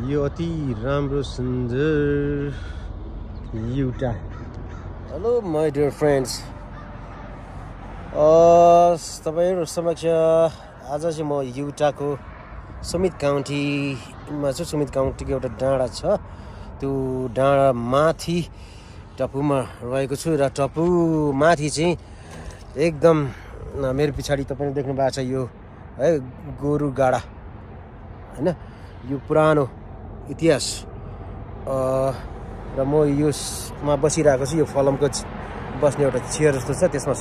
यो अति राम्रो सुन्दर युटा। हेलो माई डियर फ्रेन्ड्स, तपाईहरु समक्ष आज चाहिँ म युटाको समित काउन्टीमा छु। समित काउन्टीको एउटा डाँडा छ, त्यो डाँडा माथि टपुमा रहेको छु र टपु माथि चाहिँ एकदम मेरो पछाडि तपाईले देख्नु भएको छ यो है गोरु गाडा हैन, यो पुरानो इतिहास र म यसमा बसिरहेको छु। यो फलमको बस्ने एउटा चेयर जस्तो छ, त्यसमा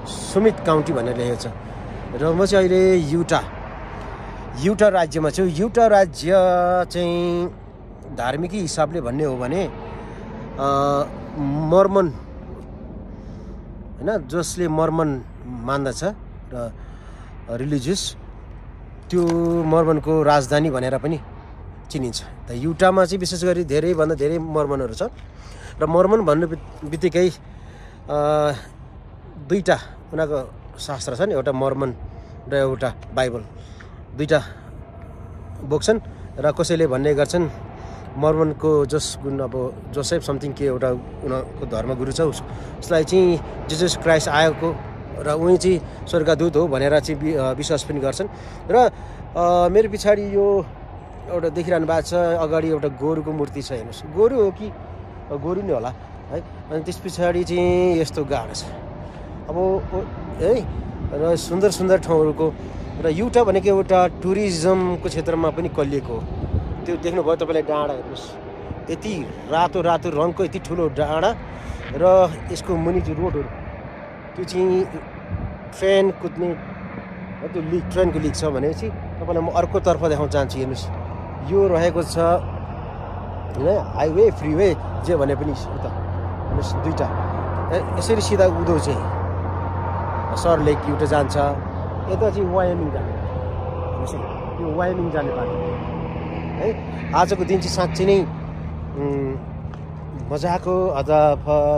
समित काउन्टी भनेर लेखेको छ र म चाहिँ अहिले युटा राज्यमा छु। युटा राज्य चाहिँ धार्मिक हिसाबले भन्ने हो भने मर्मन हैन, जसले मर्मन मान्दछ र रिलिजियस, त्यो मर्मनको राजधानी भनेर पनि चिनिन्छ। त युटामा चाहिँ विशेष गरी धेरैभन्दा धेरै मर्मनहरू छ र मर्मन भन्नु बित्तिकै दुईटा उनीहरूको शास्त्र छन्, एउटा मर्मन र एउटा बाइबल, दुईटा बोक्छन् र कसैले भन्ने गर्छन् मर्मनको अब जोसेफ समथिङ के एउटा उनीहरूको धर्मगुरु छ, उसलाई चाहिँ जिजस क्राइस्ट आएको र उनी चाहिँ स्वर्गदूत हो भनेर चाहिँ विश्वास पनि गर्छन्। र मेरो पछाडि यो एउटा देखिरहनु भएको छ, अगाडि एउटा गोरुको मूर्ति छ, हेर्नुहोस् गोरु हो कि गोरु नै होला है। अनि त्यस पछाडि चाहिँ यस्तो गाडा छ अब है, र सुन्दर सुन्दर ठाउँहरूको। र युटा भनेको एउटा टुरिज्मको क्षेत्रमा पनि कलिएको हो। त्यो देख्नुभयो तपाईँलाई डाँडा, हेर्नुहोस् यति रातो रातो रङको यति ठुलो डाँडा र यसको मुनि चाहिँ रोडहरू, त्यो चाहिँ ट्रेन कुद्ने त्यो ट्रेनको लिक छ भनेपछि तपाईँलाई म अर्कोतर्फ देखाउन चाहन्छु। हेर्नुहोस् यो रहेको छ होइन हाइवे फ्रीवे जे भने पनि उता हेर्नुहोस् दुईवटा यसरी सिधा उँधो चाहिँ सर लेक युटा जान्छ, यता चाहिँ वायमिङ जाने, हेर्नुहोस् यो वायमिङ जाने बाटो है। आजको दिन चाहिँ साँच्चै नै मजाको, अझ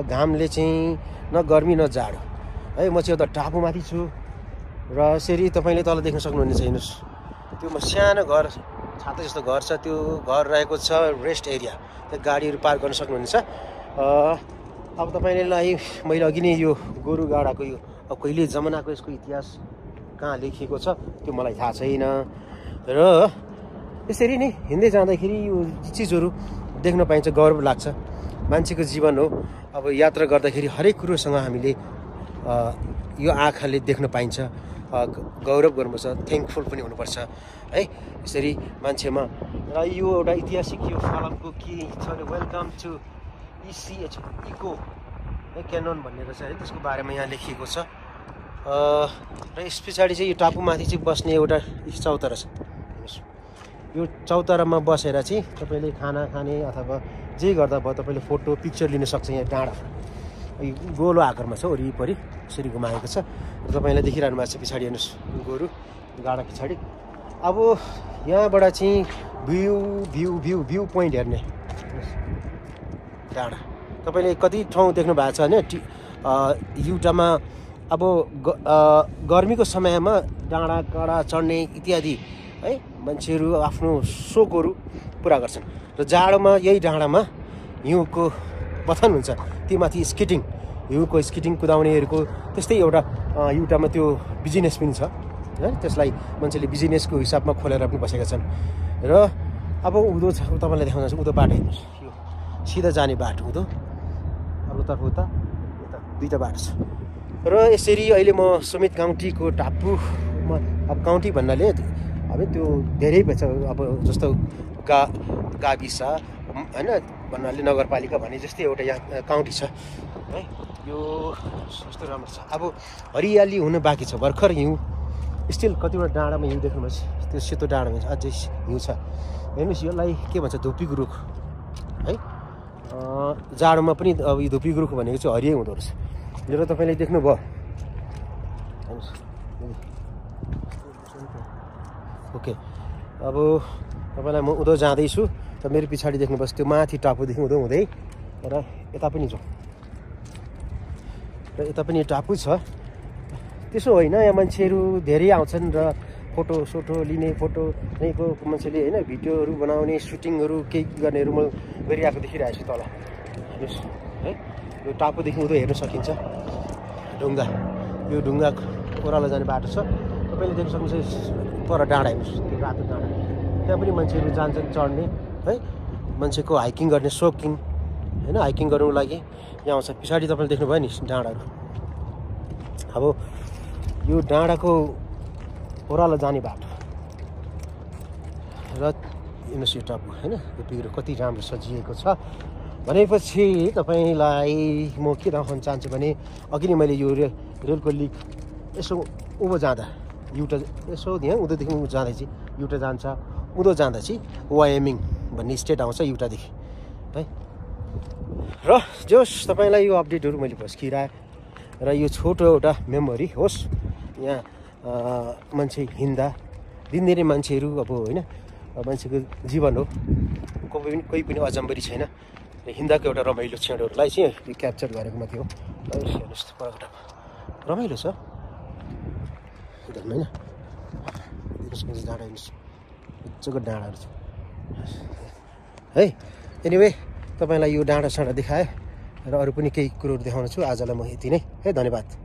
घामले चाहिँ न गर्मी न जाडो है। म चाहिँ एउटा टापुमाथि छु र यसरी तपाईँले तल देख्न सक्नुहुनेछ, हेर्नुहोस् त्यो म सानो घर छाता जस्तो घर छ, त्यो घर रहेको छ रेस्ट एरिया, त्यहाँ गाडीहरू पार्क गर्न सक्नुहुनेछ। अब तपाईँलाई मैले अघि नै यो गोरु गाडाको यो अब कहिले जमानाको यसको इतिहास कहाँ लेखिएको छ त्यो मलाई थाहा छैन। र यसरी नै हिँड्दै जाँदाखेरि यो चिजहरू देख्न पाइन्छ, गौरव लाग्छ। मान्छेको जीवन हो, अब यात्रा गर्दाखेरि हरेक कुरोसँग हामीले यो आँखाले देख्न पाइन्छ, गौरव गर्नुपर्छ, थ्याङ्कफुल पनि हुनुपर्छ है यसरी मान्छेमा। र यो एउटा ऐतिहासिक यो फलमको के छ भने वेलकम टु इसिएच इको क्यानन भन्ने रहेछ है, त्यसको बारेमा यहाँ लेखिएको छ। र यस पछाडि चाहिँ यो टापुमाथि चाहिँ बस्ने एउटा चौतारा छ। यो चौतारामा बसेर चाहिँ तपाईँले खाना खाने अथवा जे गर्दा भयो तपाईँले फोटो पिक्चर लिन सक्छ। यहाँ डाँडा गोलो आकारमा छ, वरिपरि यसरी घुमाएको छ र तपाईँलाई देखिरहनु भएको छ पछाडि, हेर्नुहोस् गोरु गाडा पछाडि। अब यहाँबाट चाहिँ भ्यू पोइन्ट हेर्ने डाँडा, तपाईँले कति ठाउँ देख्नु भएको छ होइन युटामा। अब गर्मीको समयमा डाँडा काँडा चढ्ने इत्यादि है मान्छेहरू आफ्नो सोखहरू पुरा गर्छन्, र जाडोमा यही डाँडामा हिउँको पतन हुन्छ, त्यो माथि स्केटिङ, हिउँको स्केटिङ कुदाउनेहरूको त्यस्तै एउटा युटामा त्यो बिजनेस पनि छ है, त्यसलाई मान्छेले बिजनेसको हिसाबमा खोलेर पनि बसेका छन्। र अब उँधो छ, तपाईँलाई देखाउन उँधो बाटो हेर्नुहोस्, यो सिधा जाने बाटो उँधो, अर्कोतर्फ उता यता दुईवटा बाटो छ। र यसरी अहिले म समित काउन्टीको टापुमा, अब काउन्टी भन्नाले अब त्यो धेरै भएछ, अब जस्तो गाविस होइन भन्नाले नगरपालिका भने जस्तै एउटा यहाँ काउन्टी छ है। यो कस्तो राम्रो छ, अब हरियाली हुन बाँकी छ, भर्खर हिउँ स्टिल कतिवटा डाँडामा हिउँ देख्नुहोस्, त्यो सेतो डाँडामा अझै हिउँ छ। हेर्नुहोस् यसलाई के भन्छ, धुपीको रुख है। जाडोमा पनि अब यो धुपीको रुख भनेको चाहिँ हरियै हुँदो रहेछ। र तपाईँले देख्नुभयो ओके। अब तपाईँलाई म उँधो जाँदैछु र मेरो पछाडि देख्नुपर्छ त्यो माथि टापुदेखि उँधो हुँदै र यता पनि जाउँ, र यता पनि टापु छ। त्यसो होइन, यहाँ मान्छेहरू धेरै आउँछन् र फोटो लिने फोटो यहीँको मान्छेले होइन भिडियोहरू बनाउने सुटिङहरू केही गर्नेहरू म गरिरहेको देखिरहेको छु तल हेर्नुहोस् है। यो टापुदेखि उता हेर्न सकिन्छ ढुङ्गा, यो ढुङ्गा ओह्रालो जाने बाटो छ। तपाईँले देख्न सक्नुहुन्छ पर डाँडा हेर्नुहोस्, त्यो रातो डाँडा, त्यहाँ पनि मान्छेहरू जान्छन् चढ्ने है, मान्छेको हाइकिङ गर्ने सोकिङ होइन, हाइकिङ गर्नुको लागि यहाँ आउँछ। पछाडि तपाईँले देख्नुभयो नि डाँडाहरू। अब यो डाँडाको ओह्रालो जाने बाटो र हेर्नुहोस् यो टापु होइन, यो पिरो कति राम्रो सजिएको छ भनेपछि तपाईँलाई म के देखाउन चाहन्छु भने अघि नै मैले यो रेलको लिक यसो उँभो जाँदा युटा यसो यहाँ उँधोदेखि उँभो जाँदा चाहिँ युटा जान्छ, उँधो जाँदा चाहिँ वायमिङ भन्ने स्टेट आउँछ युटादेखि है। र जोस् तपाईँलाई यो अपडेटहरू मैले भस्किरहेँ र यो छोटो एउटा मेमोरी होस्। यहाँ मान्छे हिँड्दा दिनदिनै मान्छेहरू अब होइन, मान्छेको जीवन हो, कोही पनि अजम्बरी छैन। र हिँड्दाको एउटा रमाइलो क्षणहरूलाई चाहिँ यो क्याप्चर गरेको मात्रै हो। हेर्नुहोस् परकोटामा रमाइलो छ एकदम होइन, हेर्नुहोस् डाँडा, हेर्नुहोस् मजाको डाँडाहरू छ है। एनिवे तपाईँलाई यो डाँडा साँडा देखाएँ र अरू पनि केही कुरोहरू देखाउन छु। आजलाई म यति नै है, धन्यवाद।